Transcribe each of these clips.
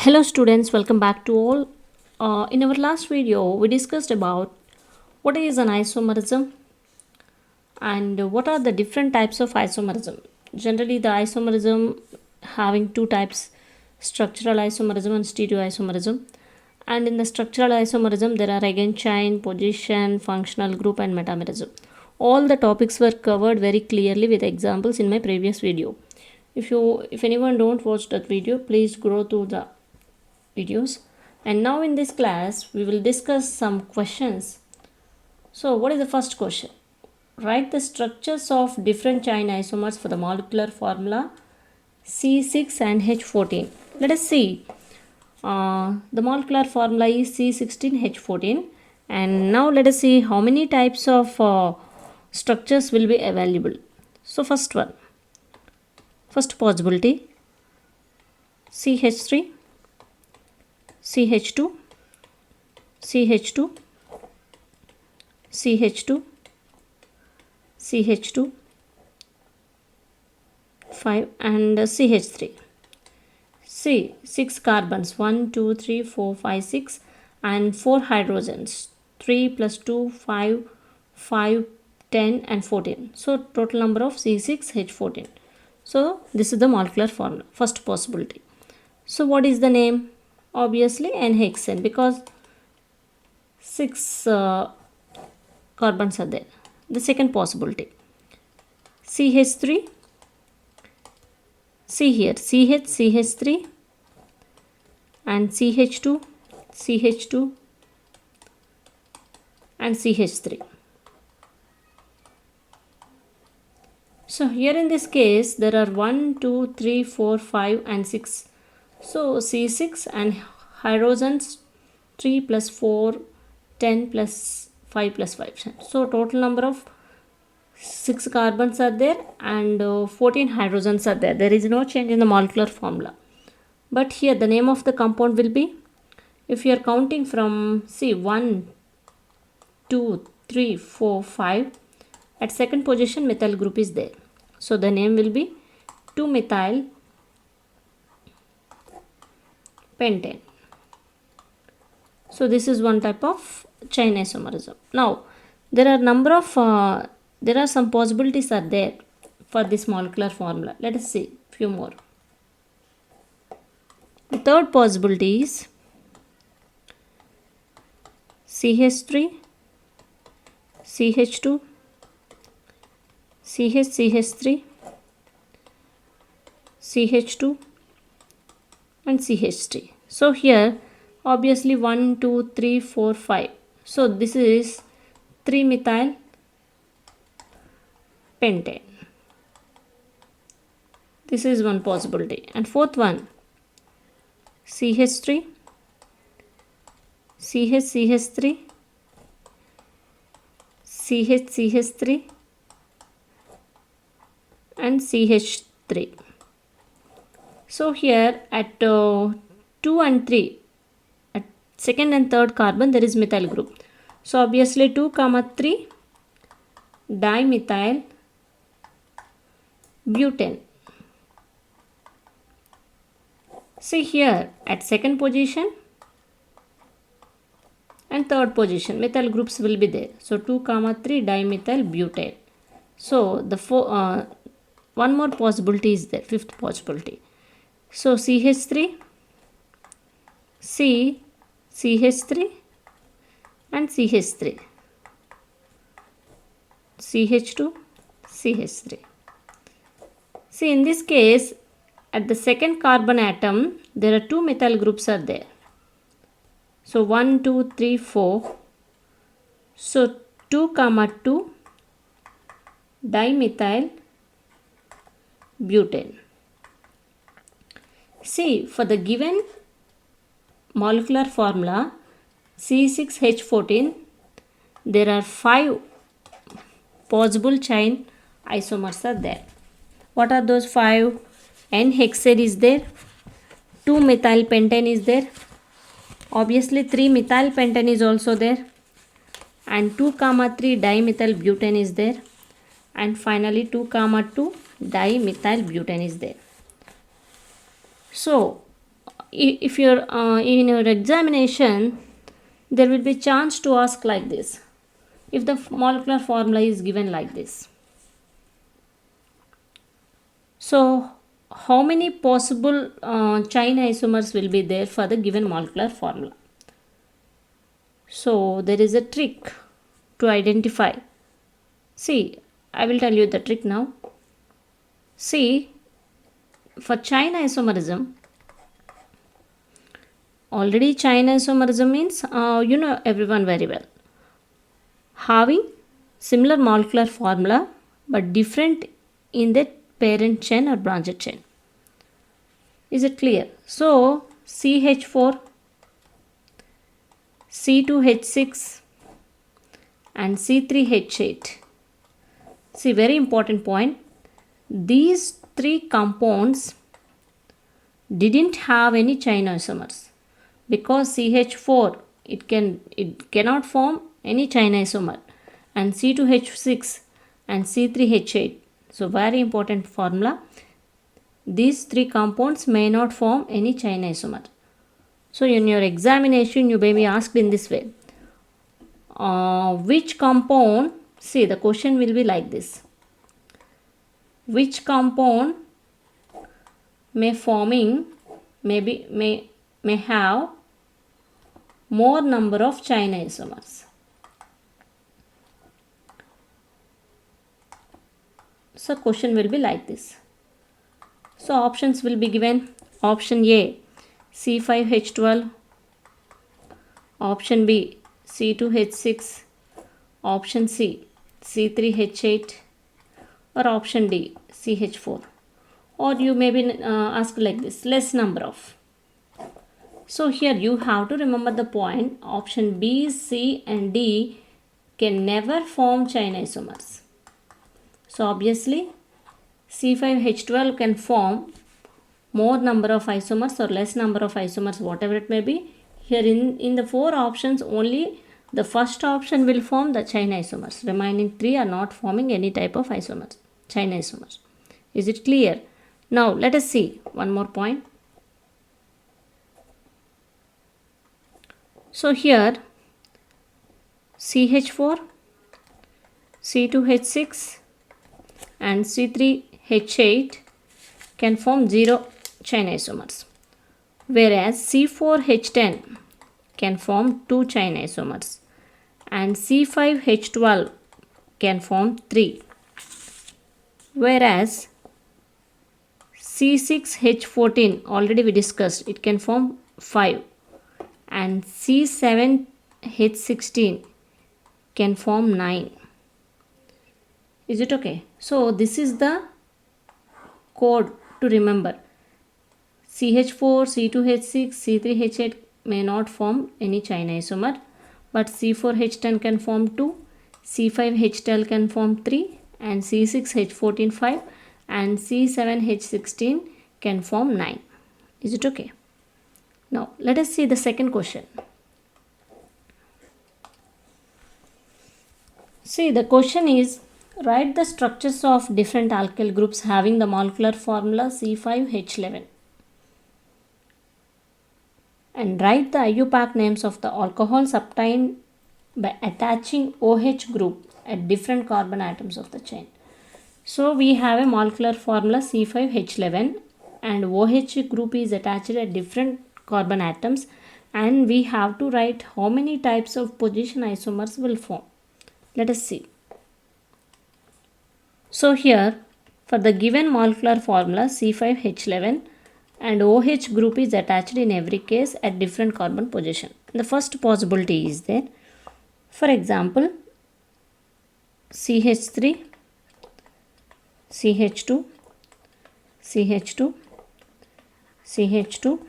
Hello students, welcome back to all. In our last video, we discussed about what is an isomerism and what are the different types of isomerism. Generally, the isomerism having two types, structural isomerism and stereoisomerism. And in the structural isomerism, there are again chain, position, functional group and metamerism. All the topics were covered very clearly with examples in my previous video. If anyone don't watch that video, please go to the videos. And now in this class we will discuss some questions. So what is the first question? Write the structures of different chain isomers for the molecular formula C6 and H14. Let us see. The molecular formula is C16H14, and now let us see how many types of structures will be available. So first possibility, CH3, CH2, CH2, CH2, CH2, 5 and CH3. See, 6 carbons, 1, 2, 3, 4, 5, 6 and 4 hydrogens, 3 plus 2, 5, 5, 10 and 14. So total number of C6H14. So this is the molecular formula, first possibility. So what is the name? Obviously N-hexane, because 6 carbons are there. The second possibility, CH3, see here, CH, CH3 and CH2, CH2 and CH3. So here in this case there are 1, 2, 3, 4, 5 and 6. So C6 and hydrogens 3 plus 4, 10 plus 5 plus 5. So total number of 6 carbons are there and 14 hydrogens are there. There is no change in the molecular formula. But here the name of the compound will be, if you are counting from, see, 1, 2, 3, 4, 5. At second position methyl group is there. So the name will be 2-methyl pentane. So this is one type of chain isomerism. Now there are some possibilities are there for this molecular formula. Let us see few more. The third possibility is CH3, CH2, CH3, CH2 and CH3. So here obviously 1, 2, 3, 4, 5. So this is 3-methyl pentane. This is one possibility. And fourth one, CH3, CH3, CH3 and CH3. So here at 2 and 3, at second and third carbon there is methyl group. So obviously 2, 3 dimethyl butane. See here at second position and third position methyl groups will be there. So 2, 3 dimethyl butane. So the one more possibility is there, fifth possibility. So CH3, CH3 and CH3, CH2, CH3. See, in this case at the second carbon atom there are 2 methyl groups are there. So 1, 2, 3, 4. So 2, 2 dimethyl butane. See, for the given molecular formula C6H14 there are 5 possible chain isomers are there. What are those 5? N-hexane is there, 2-methyl pentane is there, obviously 3-methyl pentane is also there, and 2, 3 dimethyl butane is there, and finally 2, 2 dimethyl butane is there. So if you're in your examination, there will be chance to ask like this, if the molecular formula is given like this. So how many possible chain isomers will be there for the given molecular formula? So there is a trick to identify. See, I will tell you the trick now. See, for chain isomerism, already chain isomerism means you know everyone very well. Having similar molecular formula but different in the parent chain or branched chain. Is it clear? So CH4, C2H6 and C3H8. See, very important point. These three compounds didn't have any chain isomers, because CH4 it cannot form any chain isomer, and C2H6 and C3H8. So very important formula. These three compounds may not form any chain isomer. So in your examination you may be asked in this way. Which compound, see the question will be like this. Which compound may have more number of chain isomers? So question will be like this. So options will be given. Option A, C5H12. Option B, C2H6. Option C, C3H8. Or option D, CH4. Or you may be asked like this, less number of. So here you have to remember the point. Option B, C and D can never form chain isomers. So obviously C5H12 can form more number of isomers or less number of isomers, whatever it may be. Here in the four options, only the first option will form the chain isomers. Remaining three are not forming any type of isomers, chain isomers. Is it clear? Now let us see one more point. So here CH4, C2H6 and C3H8 can form 0 chain isomers, whereas C4H10 can form 2 chain isomers and C5H12 can form 3, whereas C6H14 already we discussed, it can form 5, and C7H16 can form 9. Is it okay? So this is the code to remember. CH4, C2H6, C3H8 may not form any chain isomer, but C4H10 can form 2, C5H12 can form 3, and C6H14 5, and C7H16 can form 9. Is it okay? Now let us see the second question. See, the question is, write the structures of different alkyl groups having the molecular formula C5H11 and write the IUPAC names of the alcohols obtained by attaching OH group at different carbon atoms of the chain. So we have a molecular formula C5H11 and OH group is attached at different carbon atoms, and we have to write how many types of position isomers will form. Let us see. So here for the given molecular formula C5H11 and OH group is attached in every case at different carbon position. The first possibility is there. For example, CH3, CH2, CH2, CH2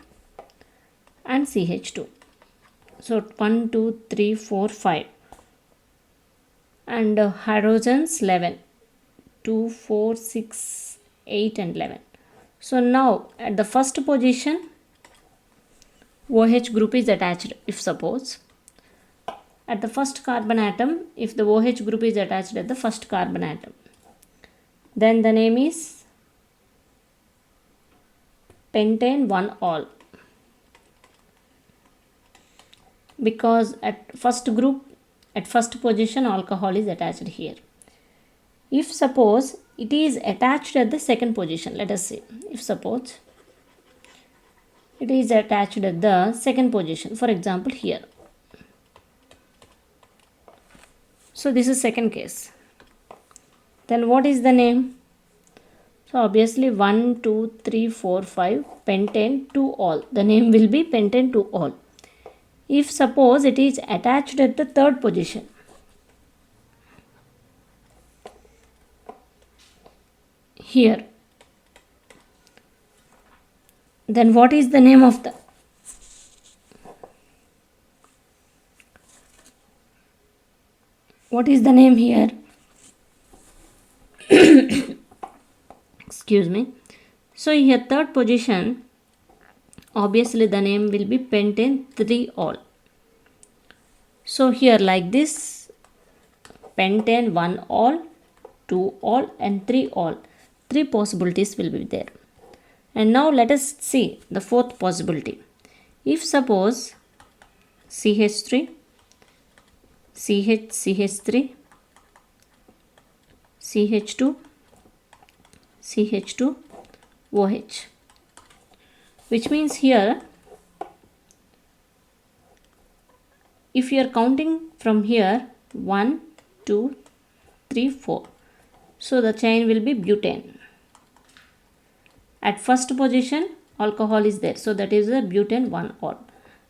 and CH2. So 1, 2, 3, 4, 5 and hydrogens 11, 2, 4, 6, 8 and 11. So now at the first position OH group is attached. If suppose at the first carbon atom, if the OH group is attached at the first carbon atom, then the name is pentane 1-ol. because at first position alcohol is attached here. If suppose it is attached at the second position, let us see. If suppose it is attached at the second position, for example here. So this is second case. Then what is the name? So obviously 1, 2, 3, 4, 5 pentane to all. The name will be pentane to all. If suppose it is attached at the third position, here, then what is the name of the name here? Excuse me. So here third position, obviously the name will be pentane 3 all. So here like this, pentane 1 all, 2 all and 3 all. 3 possibilities will be there. And now let us see the fourth possibility. If suppose CH3, CH3, CH2, CH2, OH, which means here if you are counting from here 1, 2, 3, 4, so the chain will be butane. At first position alcohol is there, so that is a butane 1 all.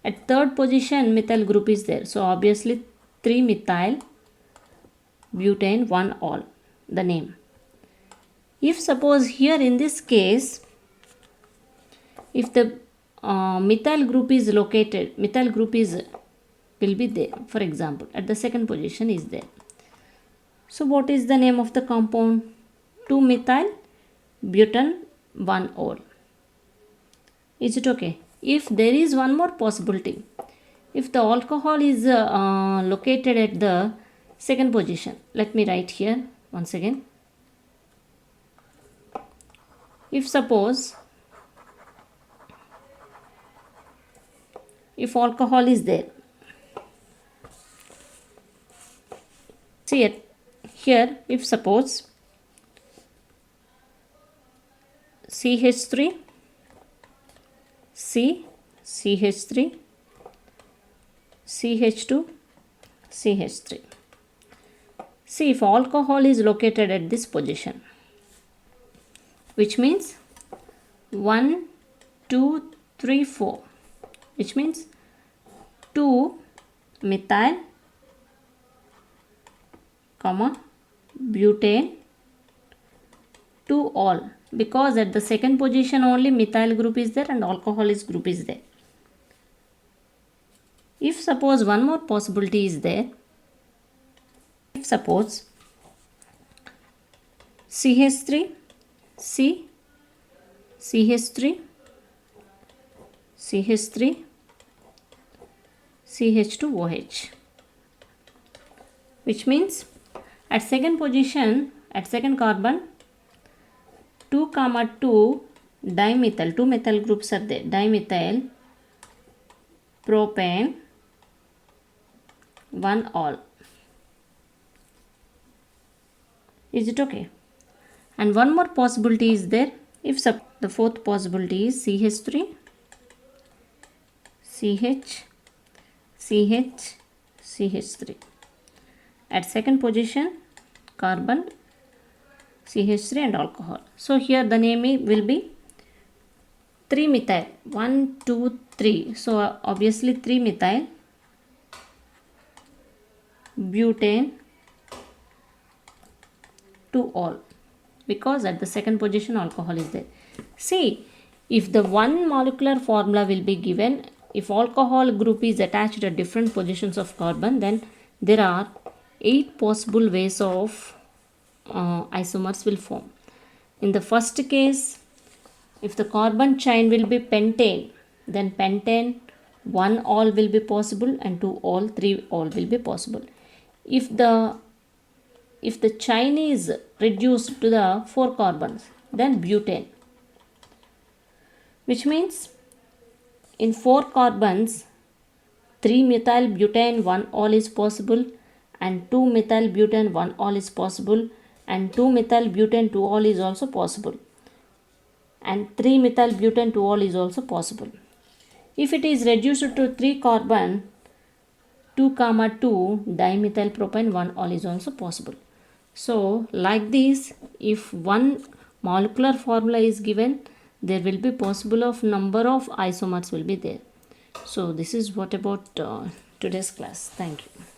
At third position methyl group is there, so obviously 3 methyl butane 1 all, the name. If suppose here in this case, if the methyl group is located, will be there, for example at the second position is there. So what is the name of the compound? 2 methyl butane 1 all. Is it okay? If there is one more possibility, if the alcohol is located at the second position, let me write here once again. If suppose if alcohol is there, see it here, if suppose CH3, CH3, CH2, CH3. See, if alcohol is located at this position, which means 1, 2, 3, 4, which means 2 methyl, butane 2 all, because at the second position only methyl group is there and alcohol group is there. If suppose one more possibility is there, if suppose CH3, CH3, CH3, CH2OH, which means at second position, at second carbon, 2, 2 dimethyl, 2 methyl groups are there, dimethyl propane 1 all. Is it okay? And one more possibility is there. If the fourth possibility is CH3, CH3. At second position carbon, CH3 and alcohol. So here the name will be 3 methyl, 1, 2, 3. So obviously 3 methyl butane to all, because at the second position alcohol is there. See, if the one molecular formula will be given, if alcohol group is attached at different positions of carbon, then there are 8 possible ways of isomers will form. In the first case, if the carbon chain will be pentane, then pentane 1 all will be possible and 2 all, 3 all will be possible. If the chain is reduced to the 4 carbons, then butane, which means in 4 carbons 3-methyl butane 1-ol is possible, and 2-methyl butane 1-ol is possible, and 2-methyl butane 2-ol is also possible, and 3-methyl butane 2-ol is also possible. If it is reduced to 3 carbon 2 comma 2 dimethyl propane 1-ol is also possible. So like this, if one molecular formula is given, there will be possible of number of isomers will be there. So this is what about today's class. Thank you.